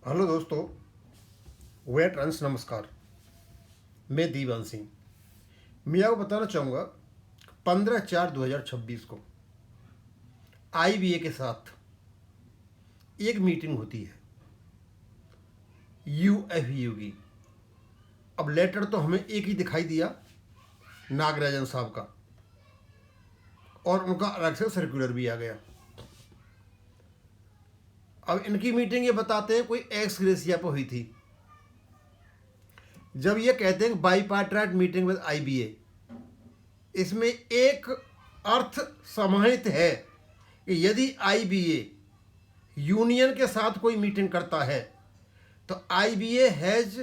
Hello दोस्तों, wait runs नमस्कार। मैं दीवान सिंह। मैं आपको बताना चाहूँगा 15/4/2026 को IBA के साथ एक मीटिंग होती है UFU की। अब लेटर तो हमें एक ही दिखाई दिया, नागराजन साहब का, और उनका अलग से सर्कुलर भी आ गया। अब इनकी मीटिंग ये बताते हैं कोई एक्स ग्रेसिया पर हुई थी। जब ये कहते हैं बाईपार्टाइट मीटिंग विद IBA, इसमें एक अर्थ समाहित है कि यदि IBA यूनियन के साथ कोई मीटिंग करता है तो IBA has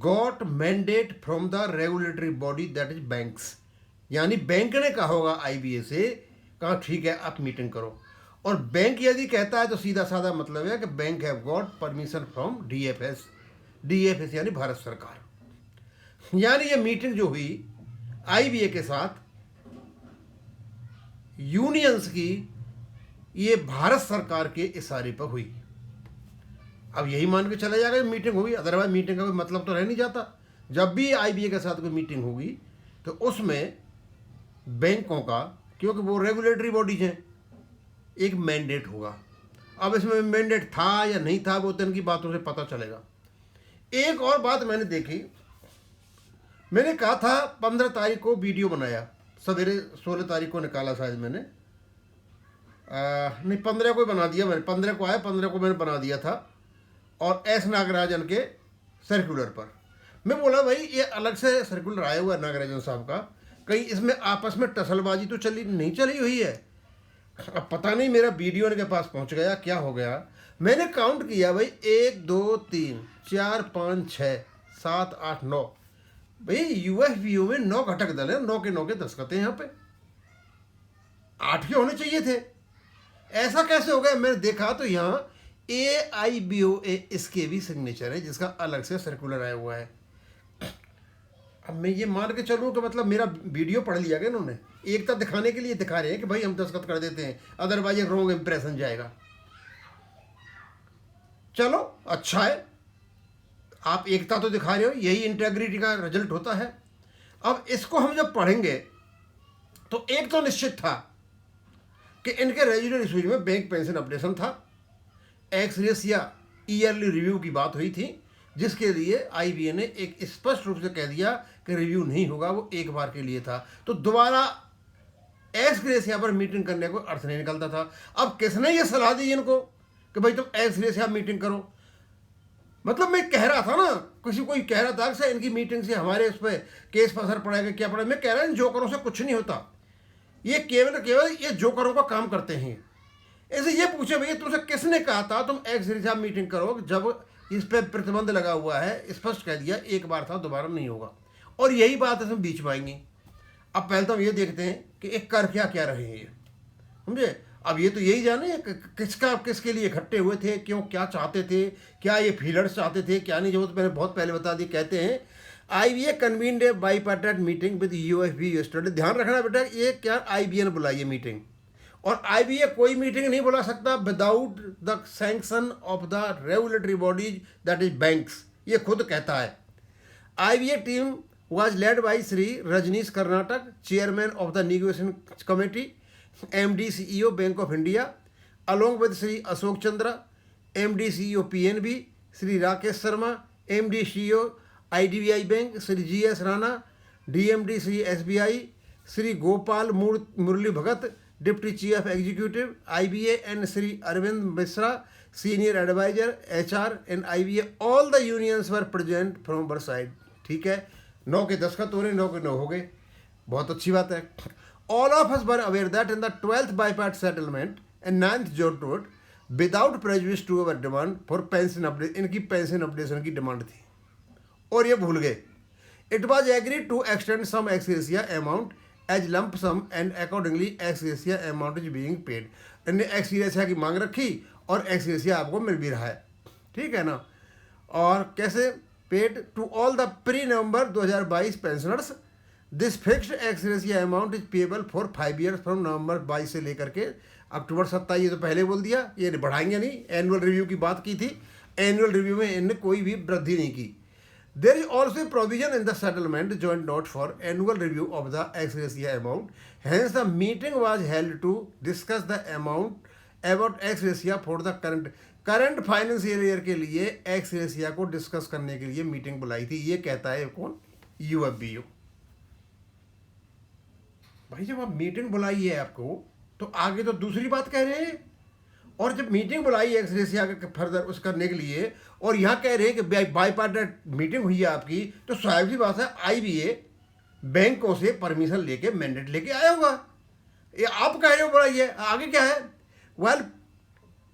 got mandate from the regulatory body that is banks. यानी बैंक ने कहा होगा IBA से, कहा ठीक है आप मीटिंग करो। और बैंक यदि कहता है तो सीधा साधा मतलब है कि bank have got permission from DFS यानी भारत सरकार। यानी ये मीटिंग जो हुई IBA के साथ यूनियंस की, ये भारत सरकार के इशारे पर हुई। अब यही मान के चला जाएगा मीटिंग हुई, अदरवाइज मीटिंग का कोई मतलब तो रह नहीं जाता। जब भी IBA के साथ कोई मीटिंग होगी तो उसमें बैंकों का, क्योंकि वो रेगुलेटरी बॉडीज हैं, एक मैंडेट होगा। अब इसमें मैंडेट था या नहीं था वो तो इनकी बातों से पता चलेगा। एक और बात मैंने देखी, मैंने कहा था 15 तारीख को वीडियो बनाया, सवेरे 16 तारीख को निकाला शायद मैंने, नहीं 15 को बना दिया मैंने, 15 को आया, 15 को मैंने बना दिया था। और S नागराजन के सर्कुलर पर मैं बोला भाई ये अलग से सर्कुलर आया हुआ है नागराजन साहब का, कहीं इसमें आपस में टसलबाजी तो चली नहीं चली हुई है। अब पता नहीं मेरा वीडियो इनके पास पहुंच गया क्या हो गया। मैंने काउंट किया भाई 1 2 3 4 5 6 7 8 9, भाई UFU में 9 घटक दल है, 9 के 9 के दस्तखत हैं यहाँ पे, 8 के होने चाहिए थे। ऐसा कैसे हो गया? मैंने देखा तो यहाँ AIBOA इसके भी सिग्नेचर है, जिसका अलग से सर्कुलर आया हुआ है। अब मैं ये मान के चलूँ कि मतलब मेरा वीडियो पढ़ लिया गया इन्होंने, एकता दिखाने के लिए दिखा रहे हैं कि भाई हम दस्तखत कर देते हैं, अदरवाइज एक रॉन्ग इंप्रेशन जाएगा। चलो अच्छा है, आप एकता तो दिखा रहे हो, यही इंटेग्रिटी का रिजल्ट होता है। अब इसको हम जब पढ़ेंगे तो एक तो निश्चित था कि इनके रेजुलर इशूज में बैंक पेंशन अपडेशन था, एक्स ग्रेसिया ईयरली रिव्यू की बात हुई थी, जिसके लिए IBA ने एक स्पष्ट रूप से कह दिया कि रिव्यू नहीं होगा, वो एक बार के लिए था। तो दोबारा एक्स ग्रेसिया पर मीटिंग करने को अर्थ नहीं निकलता था। अब किसने ये सलाह दी इनको कि भाई तुम एक्स ग्रेसिया मीटिंग करो? मतलब मैं कह रहा था ना, कोई कह रहा था कि इनकी मीटिंग से हमारे उस पर केस पर असर पड़ेगा, क्या पड़ेगा। मैं कह रहा हूँ जोकरों से कुछ नहीं होता, ये केवल ये जोकरों का काम करते हैं। ऐसे ये पूछे भैया तुमसे किसने कहा था तुम एक्स ग्रेसिया मीटिंग करो, जब इस पर प्रतिबंध लगा हुआ है, स्पष्ट कह दिया एक बार था दोबारा नहीं होगा। और यही बात इसमें बीच में आएंगी। अब पहले तो हम ये देखते हैं कि एक कर क्या क्या रहे हैं ये, समझे। अब ये तो यही जाने किसका किसके लिए इकट्ठे हुए थे, क्यों, क्या चाहते थे, क्या ये फीलर्स चाहते थे क्या नहीं, जो तो मैंने बहुत पहले बता दी। कहते हैं IBA convened a bipartite meeting with UFU yesterday. ध्यान रखना बेटा, ये क्या IBA ने बुलाई है मीटिंग, और IBA कोई मीटिंग नहीं बुला सकता without the sanction of the regulatory bodies that is banks, ये खुद कहता है। IBA team was led by Sri Rajneesh Karnatak, chairman of the negotiation committee, MD CEO Bank of India, along with Sri Ashok Chandra, MD CEO PNB, Sri Rakesh Sharma, MD CEO IDBI Bank, Sri GS Rana, DMD Sri SBI, Sri Gopal Murli Bhagat, Deputy Chief Executive IBA, and Sri Arvind Misra, Senior Advisor HR and IBA. All the unions were present from our side. ठीक है, 9 के दस्तखत हो रहे, 9 के 9 हो गए, बहुत अच्छी बात है। All of us were aware that in the 12th bipartite settlement and 9th joint vote, without prejudice to our demand for pension update, इनकी पेंशन अपडेशन की डिमांड थी और ये भूल गए। It was agreed to extend some ex gratia amount as lump sum and accordingly ex gratia amount is being paid. इनने ex gratia की मांग रखी और ex gratia आपको मिल भी रहा है, ठीक है ना। और कैसे paid to all the pre-November 2022 pensioners, this fixed ex gratia amount is payable for 5 years from November 22 से लेकर के अक्टूबर 27 ये तो पहले बोल दिया, ये बढ़ाएंगे नहीं। एनुअल रिव्यू की बात की थी, एनुअल रिव्यू में इनने कोई भी वृद्धि नहीं की। There is also provision in the settlement joint note for annual review of the ex gratia amount, hence the meeting was held to discuss the amount about ex gratia for the current financial year के लिए x gratia को discuss करने के लिए meeting बुलाई थी। ये कहता है कौन? यूएफबीयू। भाई जब आप मीटिंग बुलाई है आपको, तो आगे तो दूसरी बात कह रहे हैं। और जब मीटिंग बुलाई एक्स ग्रेशिया के फर्दर उस करने के लिए, और यहाँ कह रहे हैं कि बाईपार्टिट मीटिंग हुई है आपकी, तो स्वाभाविक सी बात है आईबीए बैंकों से परमिशन लेके मैंडेट लेके आया होगा। ये आप कह रहे हो बुलाई है, आगे क्या है? Well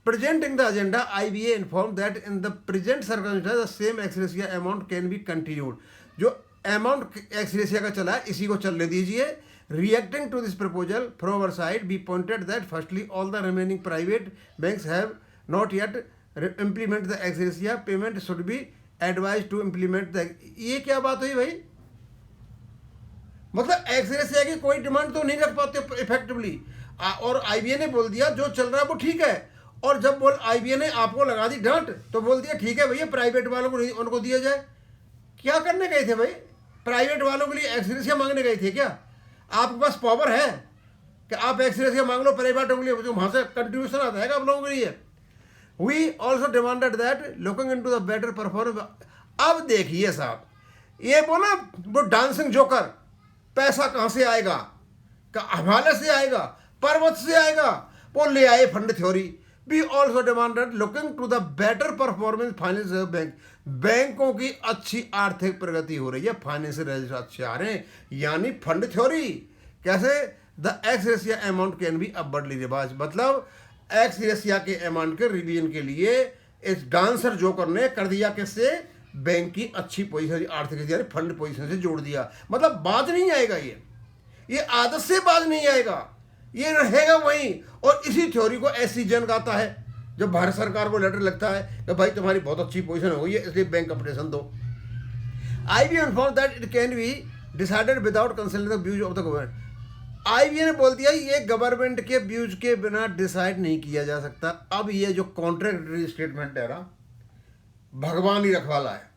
presenting the agenda, IBA informed that in the present circumstances the same ex gratia amount can be continued. जो अमाउंट एक्स ग्रेशिया का चला है इसी को चलने दीजिए। Reacting to this proposal from our side, we pointed that firstly all the remaining private banks have not yet implement the ex gratia payment should be advised to implement the। ये क्या बात हुई भाई? मतलब एक्स ग्रेशिया की कोई demand तो नहीं रख पाते इफेक्टिवली, और आईबीए ने बोल दिया जो चल रहा है वो ठीक है। और जब बोल आईबीए ने आपको लगा दी डांट, तो बोल दिया ठीक है भैया प्राइवेट वालों को उनको दिया जाए। क्या करने गए थे भाई? प्राइवेट वालों के लिए एक्स ग्रेशिया मांगने गए थे क्या? आपके पास पावर है कि आप एक्स ग्रेशिया मांग लो प्राइवेटों के लिए, जो वहाँ से कंट्रीब्यूशन आता है आप लोगों के लिए। We also demanded that looking into the better performance. अब देखिए साहब, ये बोला वो डांसिंग जोकर, पैसा कहाँ से आएगा? हवाले से आएगा, पर्वत से आएगा, वो ले आए fund theory. We also demanded looking to the better performance financial bank. बैंकों की अच्छी आर्थिक प्रगति हो रही है, फाइनेंशियल रिजल्ट अच्छे आ रहे हैं, यानी फंड थ्योरी। कैसे? The ex gratia amount can be upwardly revised, मतलब एक्स ग्रेशिया के अमाउंट के रिवीजन के लिए इस डांसर जोकर ने कर दिया किससे? बैंक की अच्छी पोजीशन, आर्थिक यानी फंड पोजीशन से जोड़ दिया। मतलब बाज नहीं आएगा, ये आदत से बाज नहीं आएगा, ये रहेगा वहीं। और इसी थ्योरी को ऐसी जन गाता है जब भारत सरकार को लेटर लगता है कि भाई तुम्हारी बहुत अच्छी पोजीशन हो गई है इसलिए बैंक अपडेशन दो। IBA inform that it can be decided without consulting the views of the government. IBA ने बोल दिया ये गवर्नमेंट के व्यूज के बिना डिसाइड नहीं किया जा सकता। अब ये जो कॉन्ट्रैक्टरी स्टेटमेंट है ना, भगवान ही रखवाला है।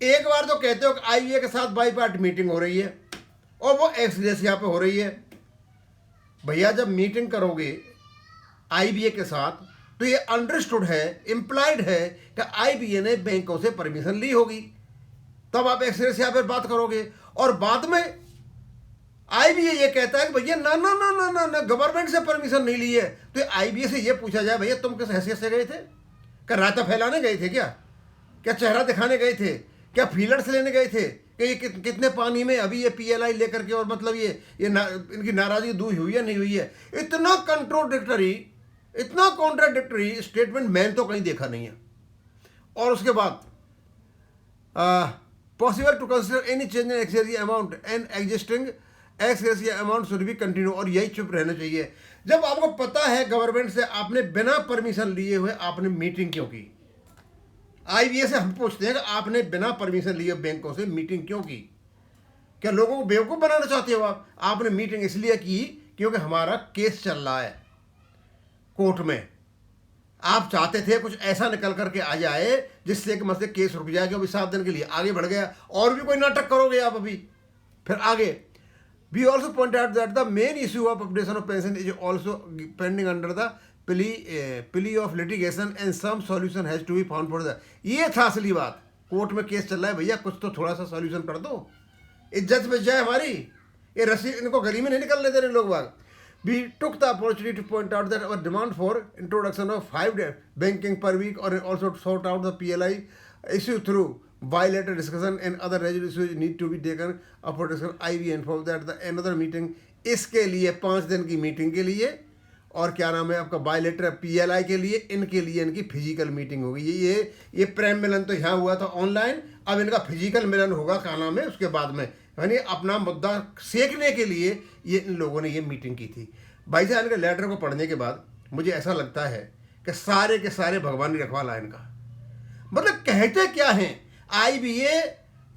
एक बार तो कहते हो कि आईबीए के साथ बाईपार्ट मीटिंग हो रही है और वो एक्स ग्रेशिया पे हो रही है। भैया जब मीटिंग करोगे आईबीए के साथ तो ये अंडरस्टूड है, इम्प्लाइड है कि आईबीए ने बैंकों से परमिशन ली होगी, तब आप एक्स ग्रेशिया पर बात करोगे। और बाद में आईबीए ये कहता है कि भैया ना ना ना ना ना ना गवर्नमेंट से परमिशन नहीं ली है, तो आईबीए से ये पूछा जाए भैया तुम किस हैसियत से गए थे? क्या रायता फैलाने गए थे? क्या चेहरा दिखाने गए थे? क्या फीलर्स लेने गए थे कि ये कितने पानी में अभी ये पीएलआई लेकर के, और मतलब इनकी नाराजगी दूर हुई है नहीं हुई है? इतना कॉन्ट्राडिक्टरी स्टेटमेंट मैंने तो कहीं देखा नहीं है। और उसके बाद possible to consider any change in ex gratia amount and existing ex gratia amount should be continue. और यही चुप रहना चाहिए। जब आपको पता है गवर्नमेंट से आपने बिना परमिशन लिए हुए आपने मीटिंग क्यों की? आईबीए से हम पूछते हैं कि आपने बिना परमिशन लिए बैंकों से मीटिंग क्यों की? क्या लोगों को बेवकूफ़ बनाना चाहते हो आप? आपने मीटिंग इसलिए की क्योंकि हमारा केस चल रहा है कोर्ट में। आप चाहते थे कुछ ऐसा निकल करके आ जाए जिससे कि मतलब केस रुक जाए, अभी 7 दिन के लिए आगे बढ़ गया, और भी कोई नाटक करोगे आप अभी फिर आगे। We also point out that the main issue of updation of pension is also pending under the plea of litigation and some solution has to be found for that। ये था असली बात। कोर्ट में केस चल रहा है भैया, कुछ तो थोड़ा सा सॉल्यूशन कर दो, इज्जत बच जाए हमारी। ये रस्सी इनको गली में नहीं निकलने दे रहे लोग बाग। We took the opportunity to point out that our demand for introduction of 5 banking per week or also sort out the PLI issue through bilateral discussion and other resolutions need to be taken up for discussion। IB informed that the another meeting, इसके लिए 5 दिन की meeting के लिए, और क्या नाम है आपका बायलेटर पीएलआई के लिए, इनके लिए इनकी फिजिकल मीटिंग होगी। ये प्रेम मिलन तो यहाँ हुआ था ऑनलाइन, अब इनका फिजिकल मिलन होगा क्या नाम है उसके बाद में, यानी अपना मुद्दा सेकने के लिए ये इन लोगों ने ये मीटिंग की थी। भाई साहब इनके लेटर को पढ़ने के बाद मुझे ऐसा लगता है कि सारे के सारे भगवान ही रखवाला है इनका। मतलब कहते क्या हैं, आईबीए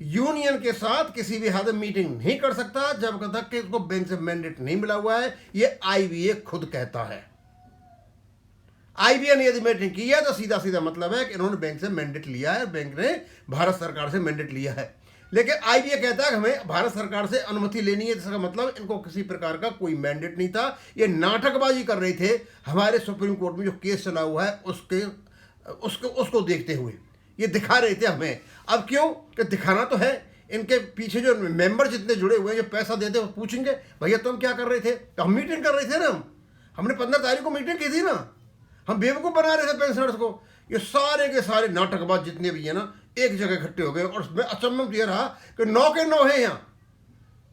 यूनियन के साथ किसी भी हालत में मीटिंग नहीं कर सकता जब तक कि उसको बैंक से मैंडेट नहीं मिला हुआ है। ये आईबीए खुद कहता है। आईबीए ने यदि मैंडेट किया तो सीधा सीधा मतलब है कि इन्होंने बैंक से मैंडेट लिया है, बैंक ने भारत सरकार से मैंडेट लिया है। लेकिन आईबीए कहता है कि हमें भारत सरकार से अनुमति लेनी है, जिसका मतलब इनको किसी प्रकार का कोई मैंडेट नहीं था। ये नाटकबाजी कर रहे थे हमारे सुप्रीम कोर्ट में जो केस चला हुआ है उसको देखते हुए ये दिखा रहे थे हमें। अब क्यों कि दिखाना तो है, इनके पीछे जो मेंबर जितने जुड़े हुए हैं जो पैसा देते हैं वो पूछेंगे भैया तुम क्या कर रहे थे, तो हम मीटिंग कर रहे थे ना, हमने 15 तारीख को मीटिंग की थी ना, हम बेवकूफ़ बना रहे थे पेंशनर्स को। ये सारे के सारे नाटकबाज जितने भी हैं ना एक जगह इकट्ठे हो गए। और उसमें अचंभव तो ये रहा कि 9 के 9 है यहाँ,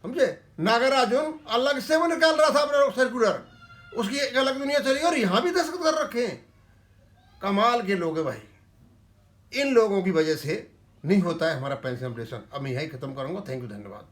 समझे। नागराजुन अलग से वो निकाल रहा था अपना सर्कुलर, उसकी एक अलग दुनिया चली और यहाँ भी दस्तखत कर रखे हैं। कमाल के लोग हैं भाई, इन लोगों की वजह से नहीं होता है हमारा पेंशन ऑपरेशन। अब मैं यही खत्म करूँगा। थैंक यू, धन्यवाद।